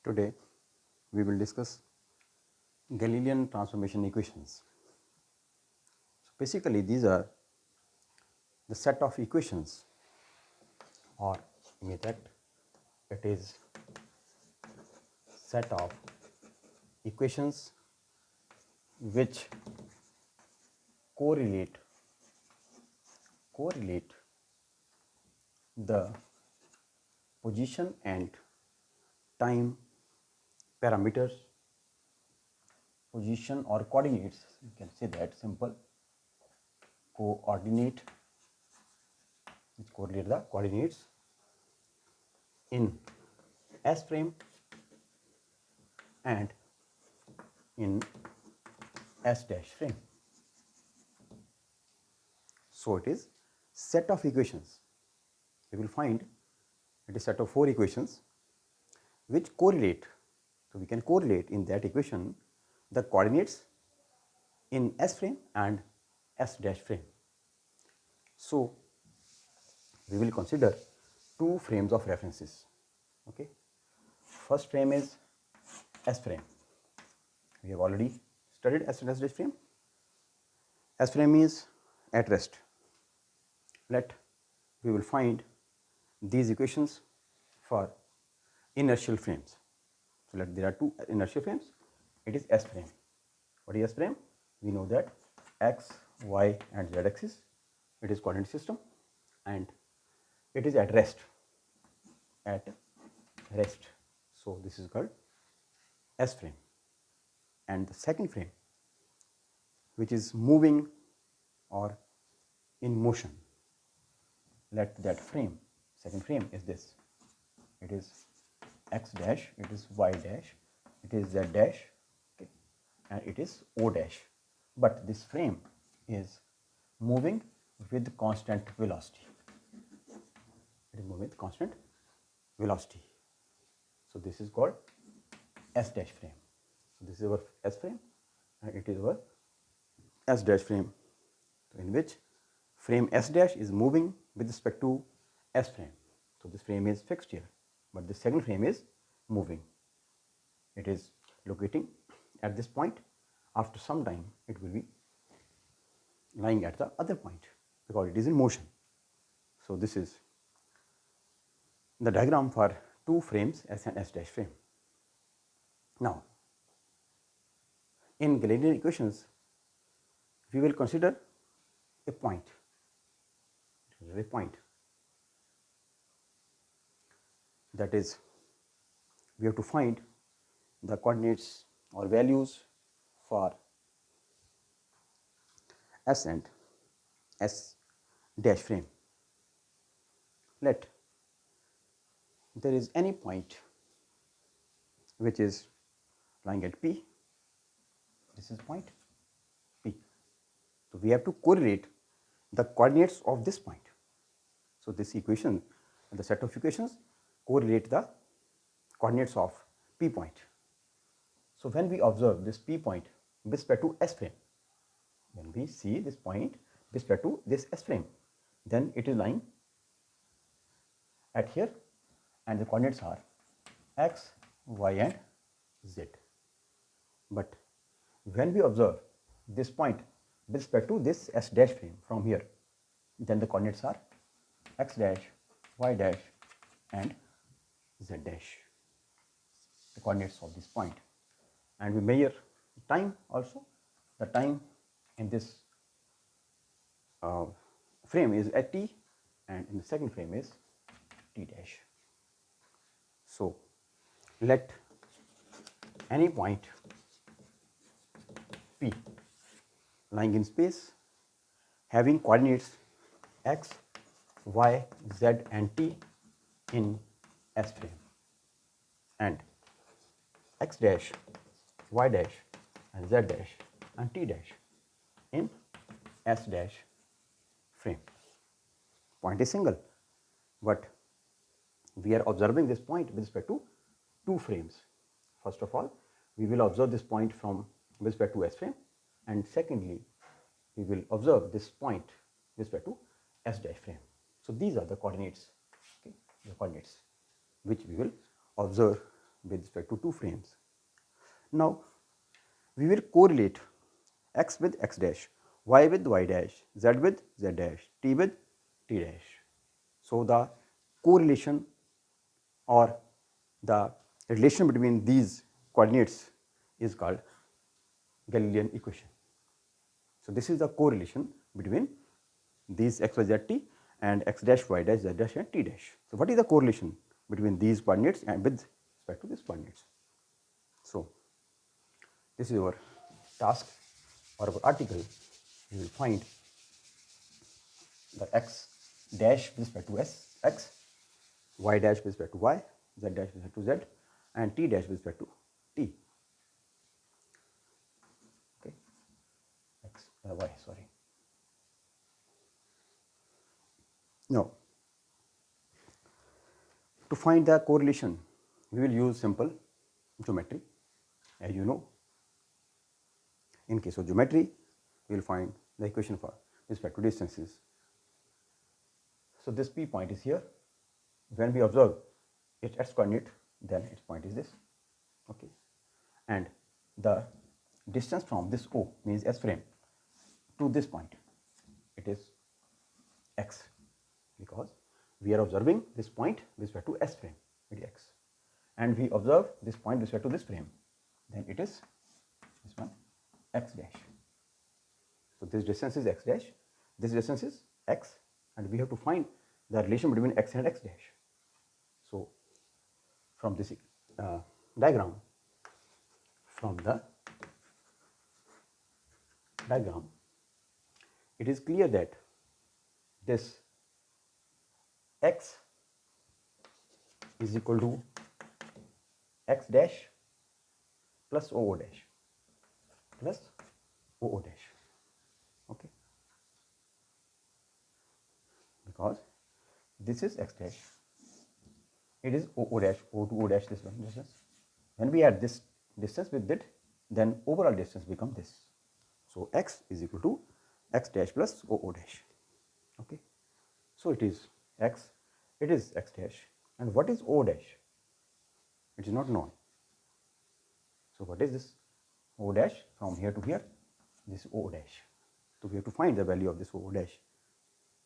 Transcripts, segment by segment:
Today we will discuss Galilean transformation equations. So basically these are the set of equations, or in that it is set of equations which correlate the position and time parameters, position or coordinates, you can say that simple coordinate, which correlate the coordinates in S frame and in S dash frame. So it is set of equations. You will find it is set of 4 equations which correlate. So we can correlate in that equation the coordinates in S frame and S dash frame. So we will consider 2 frames of references. Okay. First frame is S frame. We have already studied S and S dash frame. S frame is at rest. We will find these equations for inertial frames. So there are 2 inertial frames. It is S frame. What is S frame? We know that x, y and z axis, it is coordinate system, and it is at rest. So this is called S frame. And the second frame, which is moving or in motion, let that frame, second frame is this. It is x dash, it is y dash, it is z dash, okay, and it is o dash. But this frame is moving with constant velocity. It is moving with constant velocity. So this is called S dash frame. So this is our S frame and it is our S dash frame, in which frame S dash is moving with respect to S frame. So this frame is fixed here, but the second frame is moving. It is locating at this point. After some time it will be lying at the other point because it is in motion. So this is the diagram for 2 frames, S and S dash frame. Now in Galilean equations we will consider a point. That is, we have to find the coordinates or values for S and S dash frame. Let there is any point which is lying at P. This is point P. So we have to correlate the coordinates of this point. So this equation, the set of equations correlate the coordinates of P point. So when we observe this P point with respect to S frame, when we see this point with respect to this S frame, then it is lying at here and the coordinates are x, y and z. But when we observe this point with respect to this S dash frame from here, then the coordinates are x dash, y dash and z dash, the coordinates of this point. And we measure time also. The time in this frame is at t, and in the second frame is t dash. So let any point P lying in space having coordinates x, y, z and t in S frame, and x dash, y dash and z dash and t dash in S dash frame. Point is single, but we are observing this point with respect to 2 frames. First of all, we will observe this point from with respect to S frame, and secondly, we will observe this point with respect to S dash frame. So these are the coordinates, okay, the coordinates which we will observe with respect to two frames. Now, we will correlate x with x dash, y with y dash, z with z dash, t with t dash. So, the correlation or the relation between these coordinates is called Galilean equation. So, this is the correlation between these x, y, z, t and x dash, y dash, z dash and t dash. So, what is the correlation between these coordinates and with respect to these coordinates? So, this is our task or our article. We will find the x dash with respect to x, y dash with respect to y, z dash with respect to z and t dash with respect to t. Okay, x, y, sorry. Now, to find the correlation, we will use simple geometry. As you know, in case of geometry, we will find the equation for respect to distances. So, this P point is here. When we observe its x coordinate, then its point is this. Okay, and the distance from this O means S frame to this point, it is x, because we are observing this point with respect to S frame, it is x, and we observe this point with respect to this frame, then it is this one x dash. So, this distance is x dash, this distance is x, and we have to find the relation between x and x dash. So, from this diagram, it is clear that this x is equal to x dash plus OO dash plus OO dash. Okay, because this is x dash, it is OO dash, O to O dash, this one distance. When we add this distance with it, then overall distance becomes this. So, x is equal to x dash plus OO dash. Okay. So, it is x dash, and what is O dash? It is not known. So, what is this O dash from here to here? This O dash. So, we have to find the value of this O dash.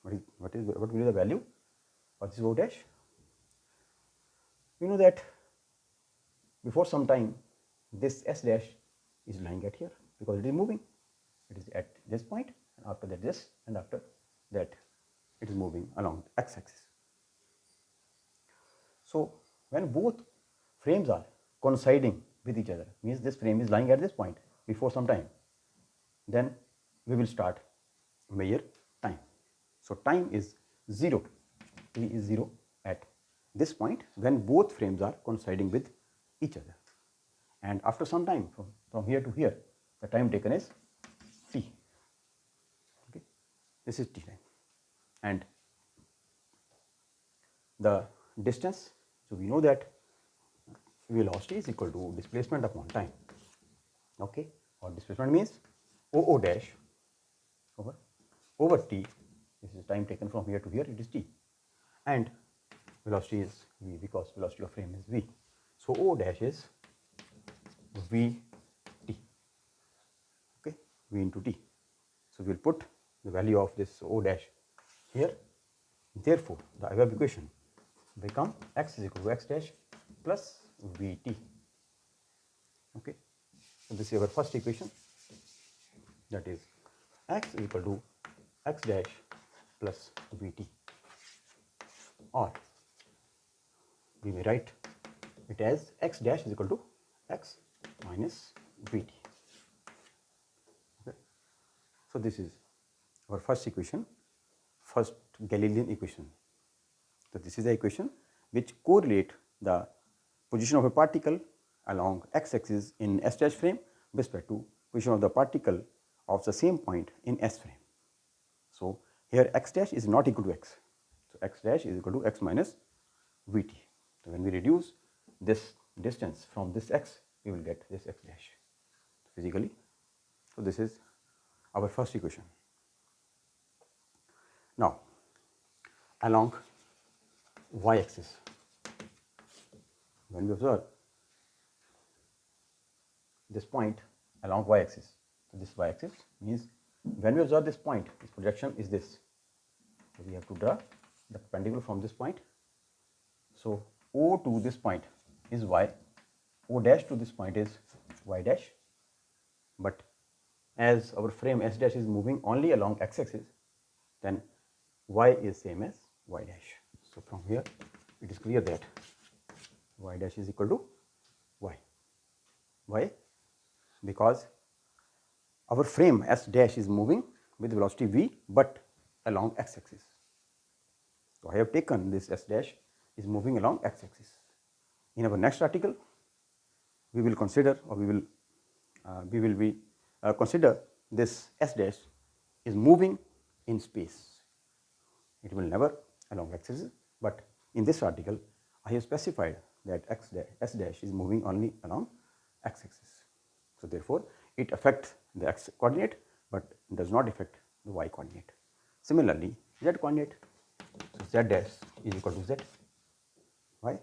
What will be the value of this O dash? We know that before some time this S dash is lying at here, because it is moving. It is at this point, and after that this, and after that it is moving along the x axis. So, when both frames are coinciding with each other, means this frame is lying at this point before some time, then we will start measure time. So, time is 0, t is 0 at this point when both frames are coinciding with each other, and after some time from here to here, the time taken is t. Okay, this is t time, and the distance. So, we know that velocity is equal to displacement upon time. Okay, or displacement means OO dash over t. This is time taken from here to here, it is t, and velocity is v, because velocity of frame is v. So, O dash is v t. Okay, v into t. So, we will put the value of this O dash here. Therefore, the above equation become x is equal to x dash plus vt. Okay, so this is our first equation, that is x is equal to x dash plus vt, or we may write it as x dash is equal to x minus vt. Okay, so this is our first equation, first Galilean equation. So, this is the equation which correlate the position of a particle along x axis in S dash frame with respect to position of the particle of the same point in S frame. So, here x dash is not equal to x. So, x dash is equal to x minus vt. So, when we reduce this distance from this x, we will get this x dash physically. So, this is our first equation. Now, along y axis, when we observe this point along y-axis. So this y-axis means when we observe this point, its projection is this. So we have to draw the perpendicular from this point. So O to this point is y, O dash to this point is y dash, but as our frame S dash is moving only along x-axis, then y is same as y dash. So from here it is clear that y dash is equal to y. Why? Because our frame S dash is moving with velocity v but along x-axis. So I have taken this S dash is moving along x-axis. In our next article, we will consider, or we will consider this S dash is moving in space. It will never along x-axis, but in this article, I have specified that S dash is moving only along x-axis. So therefore, it affects the x coordinate, but does not affect the y coordinate. Similarly, z coordinate, so z dash is equal to z. Why?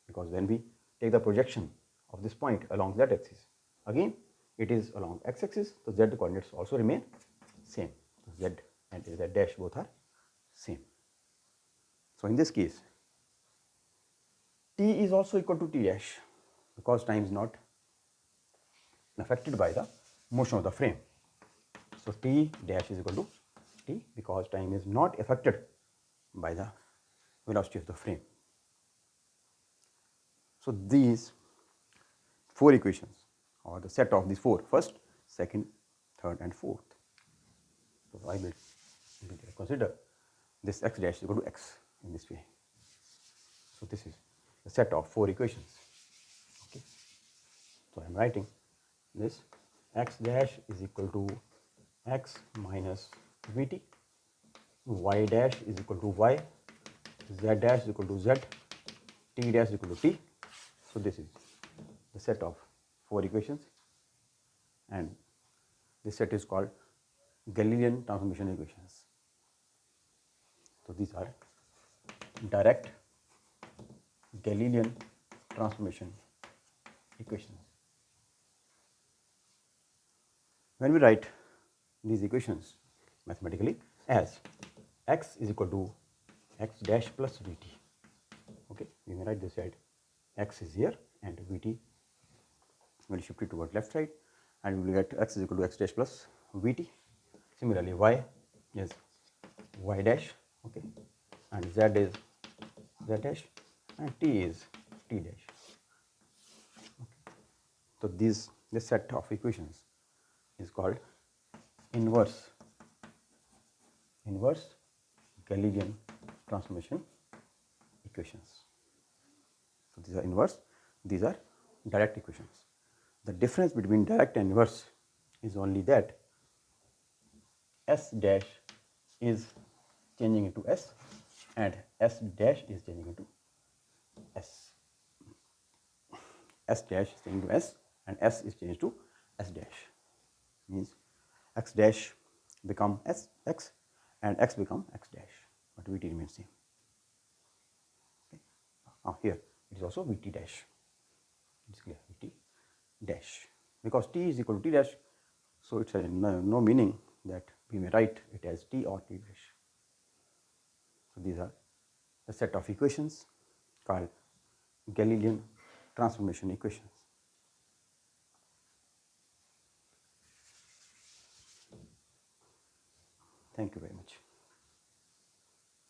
Because when we take the projection of this point along z axis, again it is along x axis, so z coordinates also remain same. So z and z dash both are same. So in this case, t is also equal to t dash because time is not affected by the motion of the frame. So t dash is equal to t because time is not affected by the velocity of the frame. So these four equations, or the set of these four, first, second, third and fourth. So I will consider this x dash is equal to x in this way. So this is the set of four equations. Okay. So I am writing this x dash is equal to x minus vt, y dash is equal to y, z dash is equal to z, t dash is equal to t. So this is the set of four equations, and this set is called Galilean transformation equations. So these are direct Galilean transformation equations. When we write these equations mathematically as x is equal to x dash plus vt, okay, we may write this side, x is here and vt will shift it toward left side, and we will get x is equal to x dash plus vt. Similarly, y is y dash, okay, and z is z dash, and t is t dash. Okay. So this set of equations is called inverse Galilean transformation equations. So these are inverse, these are direct equations. The difference between direct and inverse is only that S dash is changing into S and S dash is changing into S. S dash is changing to S and S is changed to S dash. Means x dash become x and x become x dash, but vt remains same. Okay. Here it is also vt dash. It's clear, vt dash, because t is equal to t dash, so it has no meaning that we may write it as t or t dash. So these are the set of equations called Galilean transformation equations. Thank you very much.